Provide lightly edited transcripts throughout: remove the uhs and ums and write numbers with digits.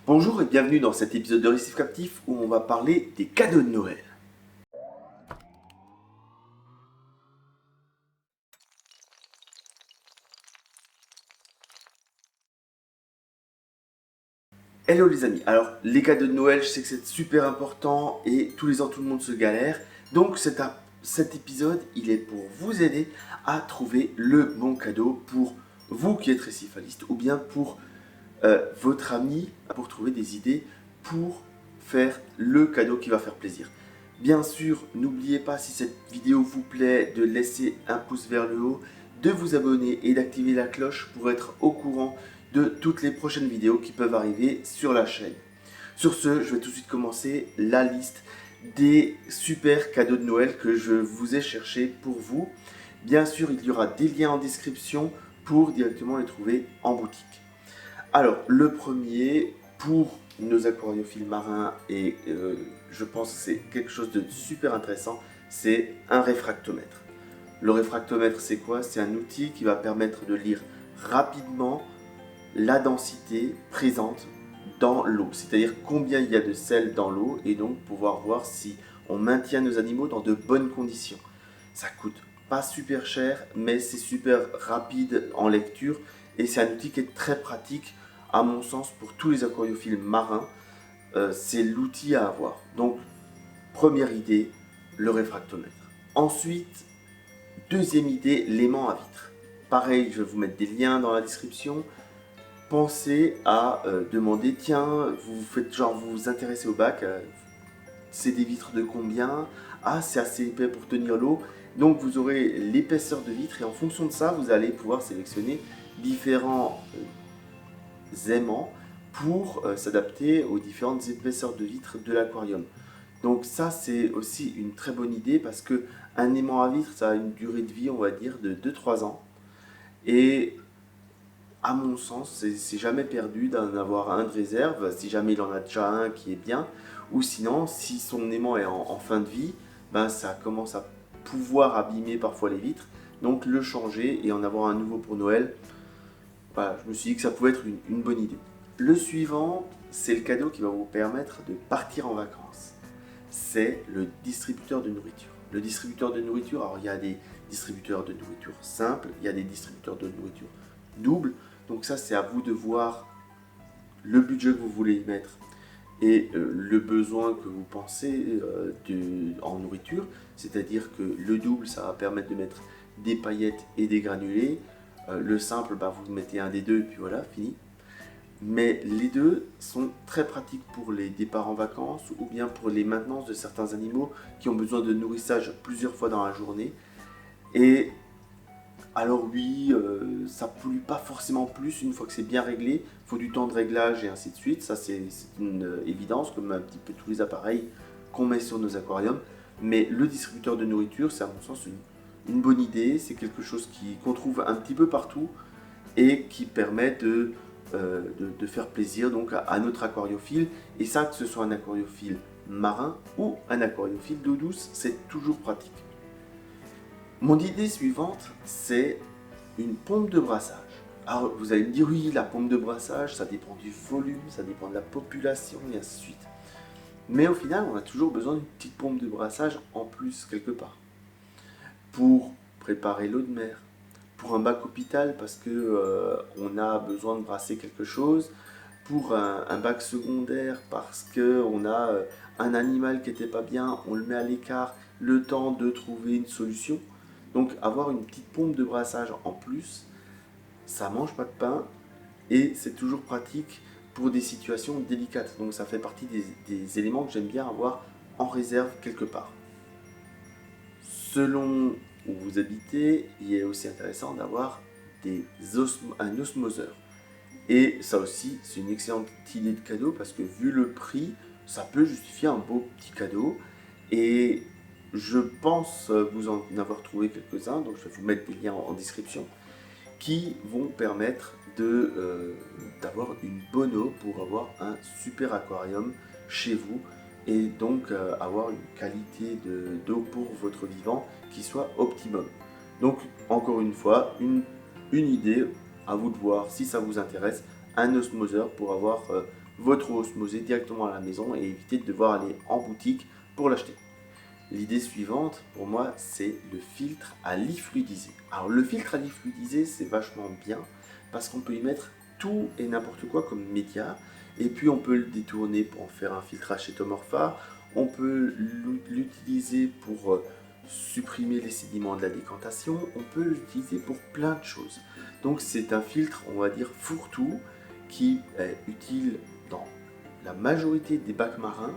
Bonjour et bienvenue dans cet épisode de Récif Captif où on va parler des cadeaux de Noël. Hello les amis, alors les cadeaux de Noël, je sais que c'est super important et tous les ans tout le monde se galère. Donc cet épisode, il est pour vous aider à trouver le bon cadeau pour vous qui êtes récifaliste ou bien pour votre ami, pour trouver des idées pour faire le cadeau qui va faire plaisir. Bien sûr, n'oubliez pas, si cette vidéo vous plaît, de laisser un pouce vers le haut, de vous abonner et d'activer la cloche pour être au courant de toutes les prochaines vidéos qui peuvent arriver sur la chaîne. Sur ce, je vais tout de suite commencer la liste des super cadeaux de Noël que je vous ai cherché pour vous. Bien sûr, il y aura des liens en description pour directement les trouver en boutique. Alors, le premier, pour nos aquariophiles marins, et je pense que c'est quelque chose de super intéressant, c'est un réfractomètre. Le réfractomètre, c'est quoi? C'est un outil qui va permettre de lire rapidement la densité présente dans l'eau, c'est-à-dire combien il y a de sel dans l'eau, et donc pouvoir voir si on maintient nos animaux dans de bonnes conditions. Ça coûte pas super cher, mais c'est super rapide en lecture, et c'est un outil qui est très pratique, à mon sens, pour tous les aquariophiles marins. C'est l'outil à avoir. Donc, première idée, le réfractomètre. Ensuite, deuxième idée, l'aimant à vitre. Pareil, je vais vous mettre des liens dans la description. Pensez à demander, tiens, vous vous intéressez au bac, c'est des vitres de combien? Ah, c'est assez épais pour tenir l'eau. Donc vous aurez l'épaisseur de vitre et en fonction de ça, vous allez pouvoir sélectionner différents aimants pour s'adapter aux différentes épaisseurs de vitre de l'aquarium. Donc ça, c'est aussi une très bonne idée parce que un aimant à vitre, ça a une durée de vie, on va dire, de 2-3 ans. Et à mon sens, c'est jamais perdu d'en avoir un de réserve, si jamais il en a déjà un qui est bien. Ou sinon, si son aimant est en fin de vie, ben ça commence à pouvoir abîmer parfois les vitres. Donc le changer et en avoir un nouveau pour Noël, voilà, je me suis dit que ça pouvait être une bonne idée. Le suivant, c'est le cadeau qui va vous permettre de partir en vacances. C'est le distributeur de nourriture. Le distributeur de nourriture, alors il y a des distributeurs de nourriture simples, il y a des distributeurs de nourriture doubles. Donc ça, c'est à vous de voir le budget que vous voulez y mettre et le besoin que vous pensez en nourriture. C'est-à-dire que le double, ça va permettre de mettre des paillettes et des granulés. Le simple, bah, vous mettez un des deux et puis voilà, fini. Mais les deux sont très pratiques pour les départs en vacances ou bien pour les maintenances de certains animaux qui ont besoin de nourrissage plusieurs fois dans la journée. Et alors oui, ça ne pollue pas forcément plus une fois que c'est bien réglé. Il faut du temps de réglage et ainsi de suite. Ça, c'est une évidence, comme un petit peu tous les appareils qu'on met sur nos aquariums. Mais le distributeur de nourriture, c'est à mon sens une bonne idée. C'est quelque chose qu'on trouve un petit peu partout et qui permet de faire plaisir donc à notre aquariophile. Et ça, que ce soit un aquariophile marin ou un aquariophile d'eau douce, c'est toujours pratique. Mon idée suivante, c'est une pompe de brassage. Alors vous allez me dire, oui, la pompe de brassage, ça dépend du volume, ça dépend de la population et ainsi de suite. Mais au final, on a toujours besoin d'une petite pompe de brassage en plus quelque part. Pour préparer l'eau de mer, pour un bac hôpital parce que on a besoin de brasser quelque chose, pour un bac secondaire parce que on a un animal qui n'était pas bien, on le met à l'écart, le temps de trouver une solution. Donc avoir une petite pompe de brassage en plus, ça mange pas de pain et c'est toujours pratique pour des situations délicates. Donc ça fait partie des éléments que j'aime bien avoir en réserve quelque part. Selon où vous habitez, il est aussi intéressant d'avoir un osmoseur. Et ça aussi, c'est une excellente idée de cadeau parce que vu le prix, ça peut justifier un beau petit cadeau. Et je pense vous en avoir trouvé quelques-uns, donc je vais vous mettre des liens en description, qui vont permettre d'avoir une bonne eau pour avoir un super aquarium chez vous et donc avoir une qualité d'eau pour votre vivant qui soit optimum. Donc encore une fois, une idée, à vous de voir si ça vous intéresse, un osmoseur pour avoir votre eau osmosée directement à la maison et éviter de devoir aller en boutique pour l'acheter. L'idée suivante, pour moi, c'est le filtre à lit fluidisé. Alors, le filtre à lit fluidisé, c'est vachement bien parce qu'on peut y mettre tout et n'importe quoi comme média. Et puis, on peut le détourner pour en faire un filtrage chétomorpha. On peut l'utiliser pour supprimer les sédiments de la décantation. On peut l'utiliser pour plein de choses. Donc, c'est un filtre, on va dire, fourre-tout qui est utile dans la majorité des bacs marins.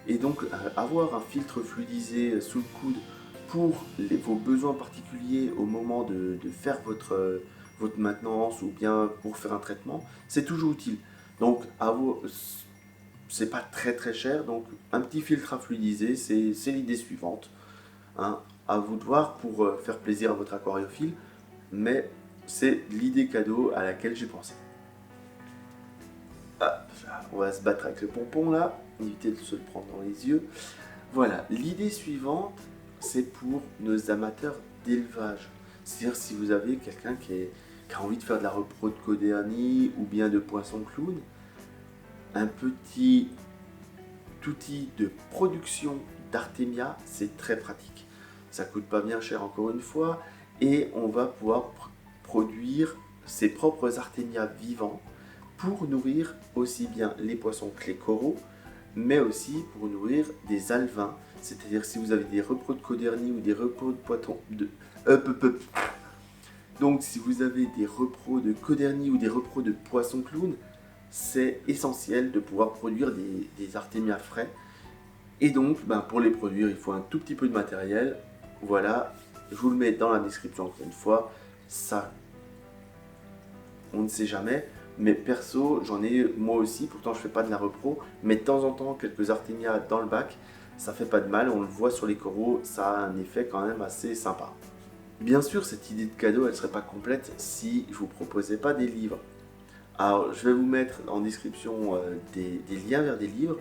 Et donc, avoir un filtre fluidisé sous le coude pour vos besoins particuliers au moment de faire votre maintenance ou bien pour faire un traitement, c'est toujours utile. Donc, c'est pas très très cher. Donc, un petit filtre à fluidiser, c'est l'idée suivante. Hein. À vous de voir pour faire plaisir à votre aquariophile, mais c'est l'idée cadeau à laquelle j'ai pensé. Ah, on va se battre avec le pompon là, éviter de se le prendre dans les yeux. Voilà, l'idée suivante, c'est pour nos amateurs d'élevage. C'est-à-dire si vous avez quelqu'un qui a envie de faire de la repro de codéanie ou bien de poisson clown, un petit outil de production d'artémia, c'est très pratique. Ça coûte pas bien cher encore une fois et on va pouvoir produire ses propres artémias vivants pour nourrir aussi bien les poissons que les coraux, mais aussi pour nourrir des alevins. C'est-à-dire si vous avez des repros de codernie ou des repros de poissons donc si vous avez des repros de codernie ou des repros de poissons clown, c'est essentiel de pouvoir produire des artémias frais. Et donc, pour les produire, il faut un tout petit peu de matériel. Voilà, je vous le mets dans la description encore une fois. Ça, on ne sait jamais. Mais perso, j'en ai moi aussi, pourtant je fais pas de la repro, mais de temps en temps, quelques artémias dans le bac, ça fait pas de mal, on le voit sur les coraux, ça a un effet quand même assez sympa. Bien sûr, cette idée de cadeau, elle serait pas complète si je vous proposais pas des livres. Alors, je vais vous mettre en description des liens vers des livres.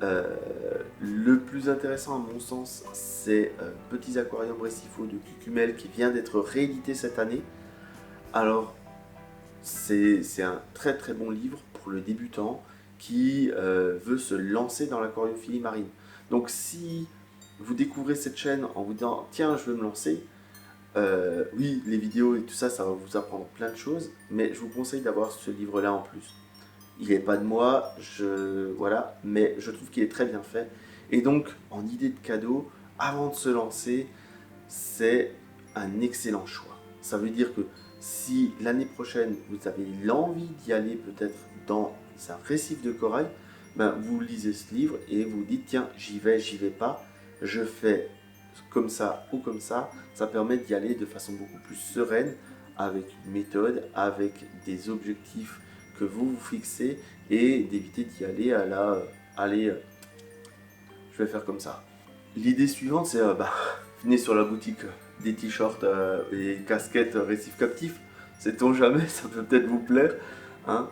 Le plus intéressant à mon sens, c'est Petits aquariums récifaux de Cucumel qui vient d'être réédité cette année. Alors, c'est un très très bon livre pour le débutant qui veut se lancer dans l'aquariophilie marine. Donc si vous découvrez cette chaîne en vous disant tiens je veux me lancer, oui les vidéos et tout ça, ça va vous apprendre plein de choses, mais je vous conseille d'avoir ce livre là en plus. Il n'est pas de moi, voilà, mais je trouve qu'il est très bien fait. Et donc en idée de cadeau, avant de se lancer, c'est un excellent choix. Ça veut dire que si l'année prochaine vous avez l'envie d'y aller peut-être dans un récif de corail, vous lisez ce livre et vous dites tiens j'y vais pas, je fais comme ça ou comme ça permet d'y aller de façon beaucoup plus sereine, avec une méthode, avec des objectifs que vous vous fixez et d'éviter d'y aller à allez, je vais faire comme ça. L'idée suivante c'est venez sur la boutique des t-shirts et casquettes récif captif, sait-on jamais, ça peut peut-être vous plaire, hein.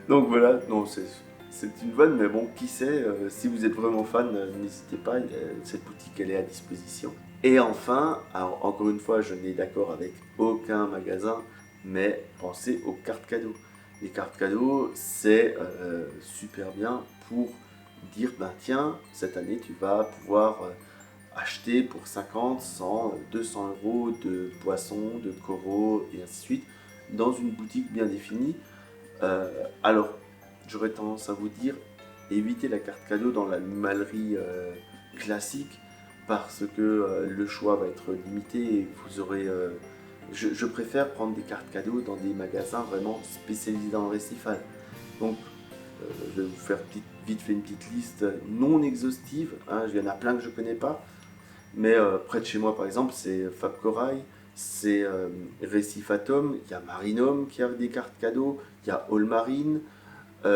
Donc voilà, non, c'est une vanne, mais bon, qui sait, si vous êtes vraiment fan, n'hésitez pas, cette boutique elle est à disposition. Et enfin, alors encore une fois, je n'ai d'accord avec aucun magasin, mais pensez aux cartes cadeaux. Les cartes cadeaux, c'est super bien pour dire, tiens, cette année tu vas pouvoir acheter pour 50, 100, 200 euros de poissons, de coraux et ainsi de suite, dans une boutique bien définie. Alors, j'aurais tendance à vous dire, évitez la carte cadeau dans l'animalerie classique, parce que le choix va être limité et vous aurez... je préfère prendre des cartes cadeaux dans des magasins vraiment spécialisés dans le récifal. Donc, je vais vous faire vite fait une petite liste non exhaustive, hein, il y en a plein que je ne connais pas, mais près de chez moi par exemple, c'est Fab Corail, c'est Récif Atom, il y a Marinum qui a des cartes cadeaux, il y a All Marine, il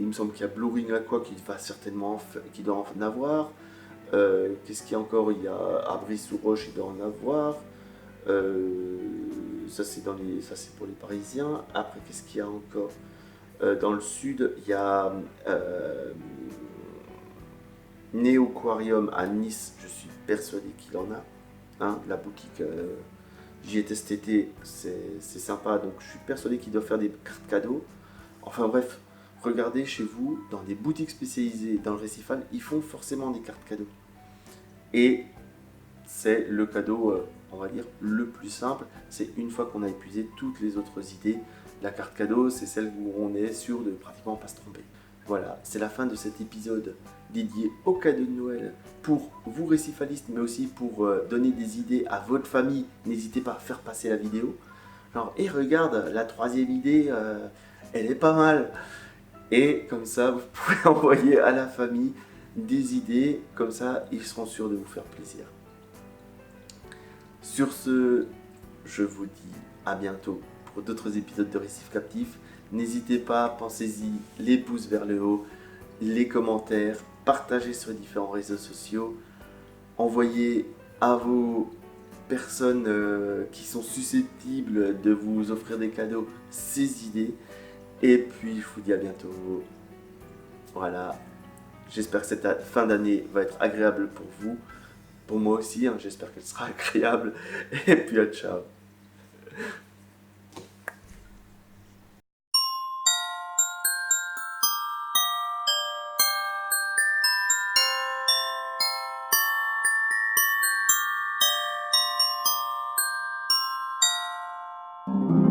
me semble qu'il y a Blue Ring Aqua qui va certainement qui doit en avoir. Qu'est-ce qu'il y a encore? Il y a Abri-sous-Roche, il doit en avoir. Ça c'est pour les Parisiens. Après, qu'est-ce qu'il y a encore? Dans le sud, il y a Néoquarium à Nice, je suis persuadé qu'il en a. Hein, la boutique, j'y étais cet été, c'est sympa, donc je suis persuadé qu'il doit faire des cartes cadeaux. Enfin bref, regardez chez vous, dans des boutiques spécialisées dans le récifal, ils font forcément des cartes cadeaux. Et c'est le cadeau, on va dire, le plus simple. C'est une fois qu'on a épuisé toutes les autres idées. La carte cadeau, c'est celle où on est sûr de pratiquement pas se tromper. Voilà, c'est la fin de cet épisode dédié au cadeau de Noël pour vous récifalistes, mais aussi pour donner des idées à votre famille. N'hésitez pas à faire passer la vidéo. Genre, et regarde, la troisième idée, elle est pas mal. Et comme ça, vous pouvez envoyer à la famille des idées. Comme ça, ils seront sûrs de vous faire plaisir. Sur ce, je vous dis à bientôt pour d'autres épisodes de Récif Captif. N'hésitez pas, pensez-y, les pouces vers le haut, les commentaires, partagez sur les différents réseaux sociaux, envoyez à vos personnes qui sont susceptibles de vous offrir des cadeaux ces idées. Et puis je vous dis à bientôt. Voilà, j'espère que cette fin d'année va être agréable pour vous. Pour moi aussi, hein, j'espère qu'elle sera agréable. Et puis ciao. Thank you.